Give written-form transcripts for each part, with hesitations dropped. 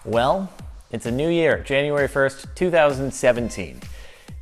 Well, it's a new year, January 1st, 2017.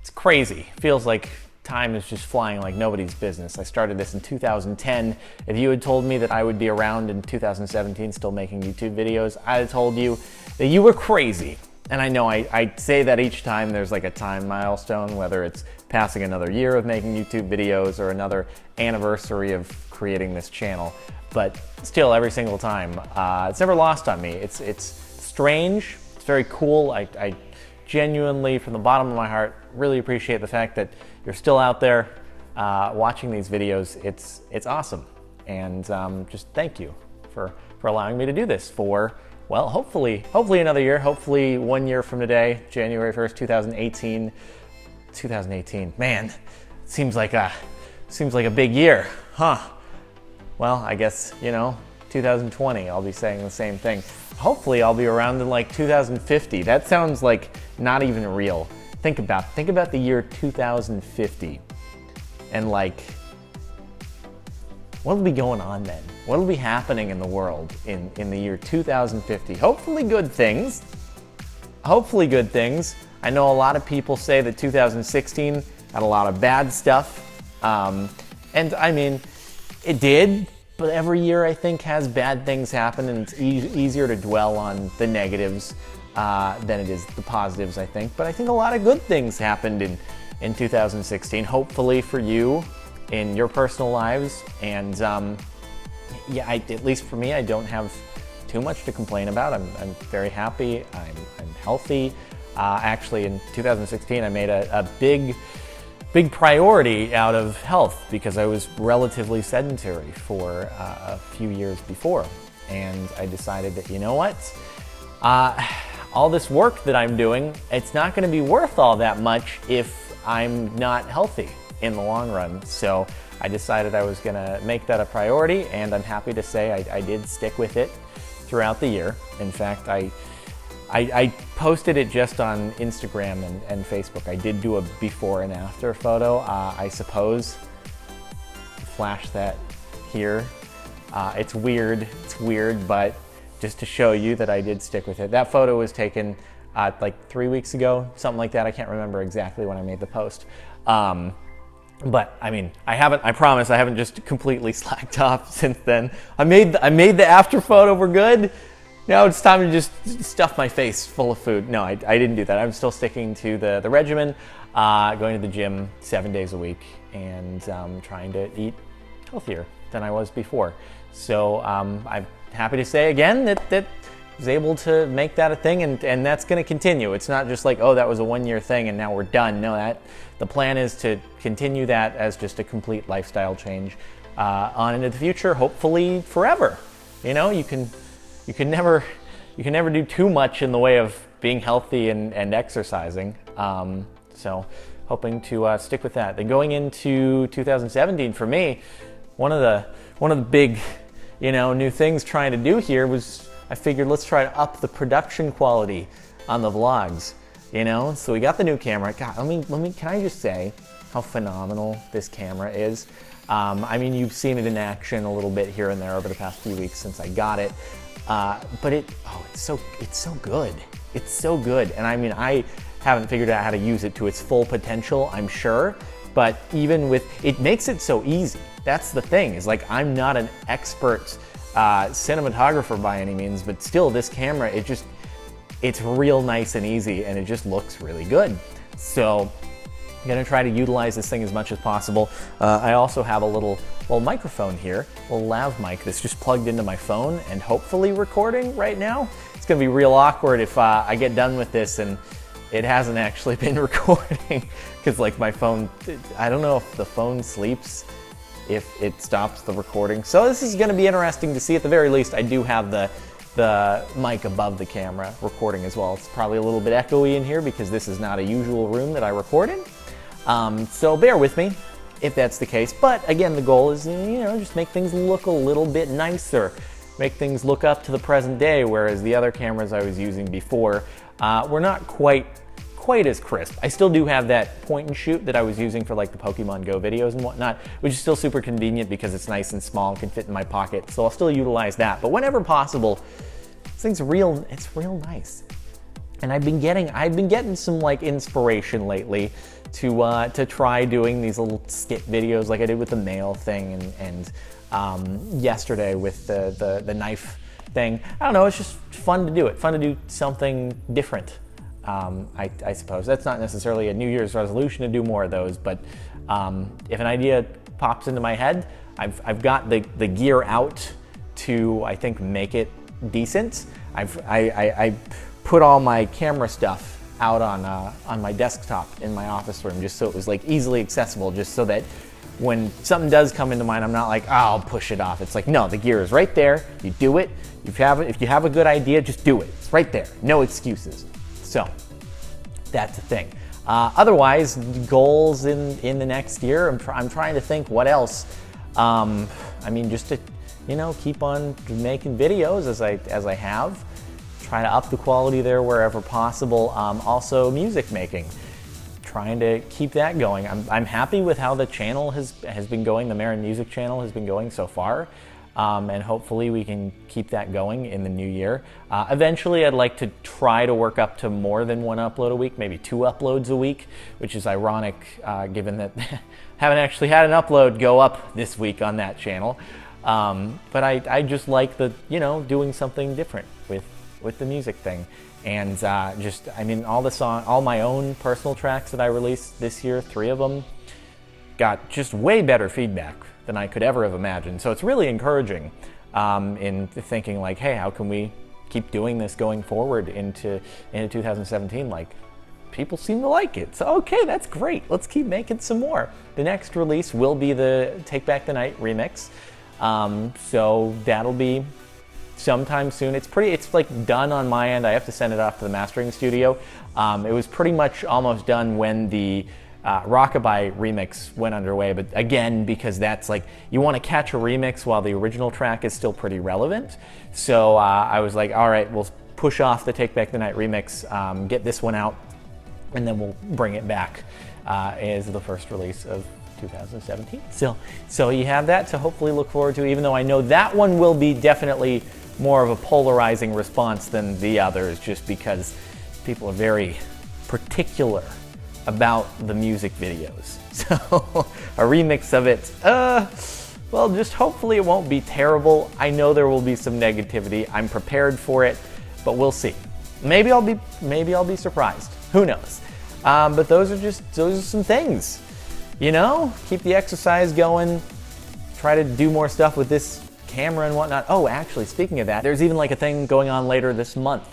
It's crazy. Feels like time is just flying like nobody's business. I started this in 2010. If you had told me that I would be around in 2017 still making YouTube videos, I'd have told you that you were crazy. And I know I say that each time there's like a time milestone, whether it's passing another year of making YouTube videos or another anniversary of creating this channel. But still, every single time, it's never lost on me. It's strange, it's very cool. I genuinely, from the bottom of my heart, really appreciate the fact that you're still out there watching these videos. It's awesome. And just thank you for allowing me to do this for, well, hopefully another year, hopefully 1 year from today, January 1st, 2018. 2018, man, it seems like a big year, huh? Well, I guess, 2020, I'll be saying the same thing. Hopefully I'll be around in like 2050. That sounds like not even real. Think about the year 2050 and like, what will be going on then? What will be happening in the world in the year 2050? Hopefully good things. Hopefully good things. I know a lot of people say that 2016 had a lot of bad stuff. And I mean, it did, but every year I think has bad things happen, and it's easier to dwell on the negatives than it is the positives, I think. But I think a lot of good things happened in 2016, hopefully for you in your personal lives. And yeah, at least for me, I don't have too much to complain about. I'm very happy, I'm healthy. Actually, in 2016, I made a big priority out of health because I was relatively sedentary for a few years before. And I decided that, you know what? All this work that I'm doing, it's not going to be worth all that much if I'm not healthy in the long run. So I decided I was going to make that a priority, and I'm happy to say I did stick with it throughout the year. In fact, I posted it just on Instagram and Facebook. I did do a before and after photo. I suppose, flash that here. It's weird, but just to show you that I did stick with it. That photo was taken like 3 weeks ago, something like that. I can't remember exactly when I made the post. But I mean, I promise I haven't just completely slacked off since then. I made the after photo, we're good. Now it's time to just stuff my face full of food. No, I didn't do that. I'm still sticking to the regimen, going to the gym 7 days a week, and trying to eat healthier than I was before. So I'm happy to say again that I was able to make that a thing, and that's going to continue. It's not just like, oh, that was a 1 year thing and now we're done. No, the plan is to continue that as just a complete lifestyle change on into the future, hopefully forever. You can never do too much in the way of being healthy and exercising. So hoping to stick with that. Then going into 2017 for me, one of the big, new things trying to do here was I figured let's try to up the production quality on the vlogs. So we got the new camera. God, can I just say how phenomenal this camera is? I mean, you've seen it in action a little bit here and there over the past few weeks since I got it. But it's so good. It's so good. And I mean, I haven't figured out how to use it to its full potential, I'm sure. But even it makes it so easy. That's the thing, is like, I'm not an expert cinematographer by any means, but still this camera, it's real nice and easy, and it just looks really good. So I'm gonna try to utilize this thing as much as possible. I also have a little microphone here, a little lav mic that's just plugged into my phone and hopefully recording right now. It's gonna be real awkward if I get done with this and it hasn't actually been recording, because like my phone, I don't know if the phone sleeps if it stops the recording. So this is gonna be interesting to see. At the very least, I do have the mic above the camera recording as well. It's probably a little bit echoey in here because this is not a usual room that I record in. So bear with me if that's the case. But again, the goal is, just make things look a little bit nicer, make things look up to the present day, whereas the other cameras I was using before were not quite as crisp. I still do have that point and shoot that I was using for like the Pokemon Go videos and whatnot, which is still super convenient because it's nice and small and can fit in my pocket. So I'll still utilize that. But whenever possible, This thing's real, it's real nice. And I've been getting some like inspiration lately to try doing these little skit videos like I did with the mail thing and yesterday with the knife thing. I don't know, it's just fun to do it, fun to do something different. I suppose that's not necessarily a New Year's resolution to do more of those, but if an idea pops into my head, I've got the gear out to, I think, make it decent. I put all my camera stuff out on my desktop in my office room, just so it was like easily accessible, just so that when something does come into mind, I'm not like, oh, I'll push it off. It's like, no, the gear is right there. You do it. If you have a good idea, just do it. It's right there. No excuses. So that's the thing. Otherwise, goals in the next year, I'm trying to think what else. I mean, just to, keep on making videos as I have. Try to up the quality there wherever possible. Also, music making. Trying to keep that going. I'm happy with how the channel has been going. The Maron music channel has been going so far. And hopefully we can keep that going in the new year. Eventually, I'd like to try to work up to more than 1 upload a week, maybe 2 uploads a week, which is ironic given that haven't actually had an upload go up this week on that channel. But I just like doing something different with the music thing. And all my own personal tracks that I released this year, 3 of them, got just way better feedback than I could ever have imagined. So it's really encouraging in thinking like, hey, how can we keep doing this going forward into 2017? Like, people seem to like it. So, okay, that's great. Let's keep making some more. The next release will be the Take Back the Night remix. So that'll be sometime soon. It's like done on my end. I have to send it off to the mastering studio. It was pretty much almost done when the Rockabye remix went underway, but again, because that's like, you want to catch a remix while the original track is still pretty relevant. So I was like, all right, we'll push off the Take Back the Night remix, get this one out, and then we'll bring it back as the first release of 2017. So you have that to hopefully look forward to, even though I know that one will be definitely more of a polarizing response than the others, just because people are very particular about the music videos. So a remix of it, well, just hopefully it won't be terrible. I know there will be some negativity. I'm prepared for it, but we'll see. Maybe I'll be surprised. Who knows? But those are some things. Keep the exercise going. Try to do more stuff with this camera and whatnot. Oh, actually, speaking of that, there's even like a thing going on later this month.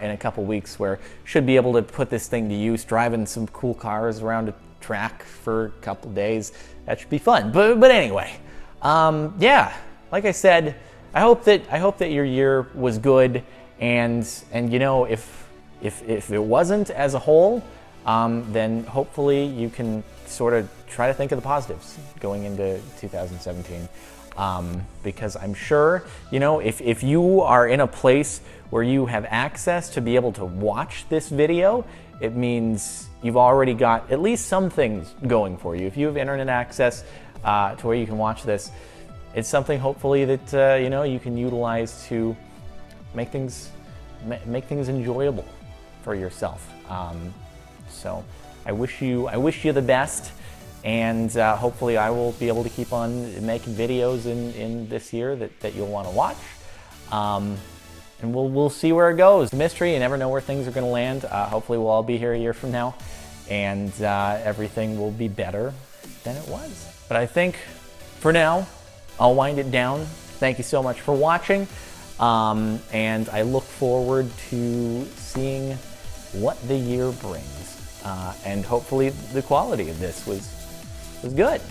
In a couple weeks, where should be able to put this thing to use, driving some cool cars around a track for a couple days. That should be fun. But anyway, yeah, like I said, I hope that your year was good, and if it wasn't as a whole, then hopefully you can sort of try to think of the positives going into 2017. Because I'm sure, if you are in a place where you have access to be able to watch this video, it means you've already got at least some things going for you. If you have internet access to where you can watch this, it's something hopefully that you can utilize to make things enjoyable for yourself. So I wish you the best. And hopefully I will be able to keep on making videos in this year that you'll want to watch. And we'll see where it goes. It's a mystery. You never know where things are going to land. Hopefully we'll all be here a year from now, and everything will be better than it was. But I think for now, I'll wind it down. Thank you so much for watching. And I look forward to seeing what the year brings. And hopefully the quality of this was good.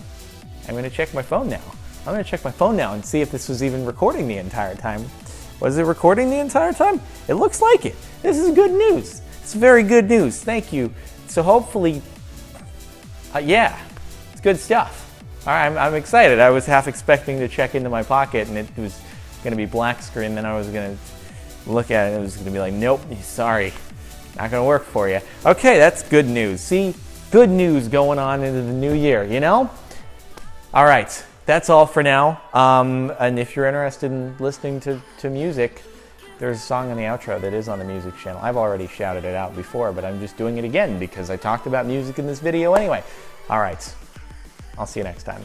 I'm going to check my phone now. I'm going to check my phone now and see if this was even recording the entire time. Was it recording the entire time? It looks like it. This is good news. It's very good news. Thank you. So hopefully, yeah, it's good stuff. All right, I'm excited. I was half expecting to check into my pocket and it was going to be black screen. Then I was going to look at it and it was going to be like, nope, sorry, not going to work for you. Okay, that's good news. See, good news going on into the new year, All right. That's all for now. And if you're interested in listening to music, There's a song in the outro that is on the music channel. I've already shouted it out before, but I'm just doing it again because I talked about music in this video anyway. All right, I'll see you next time.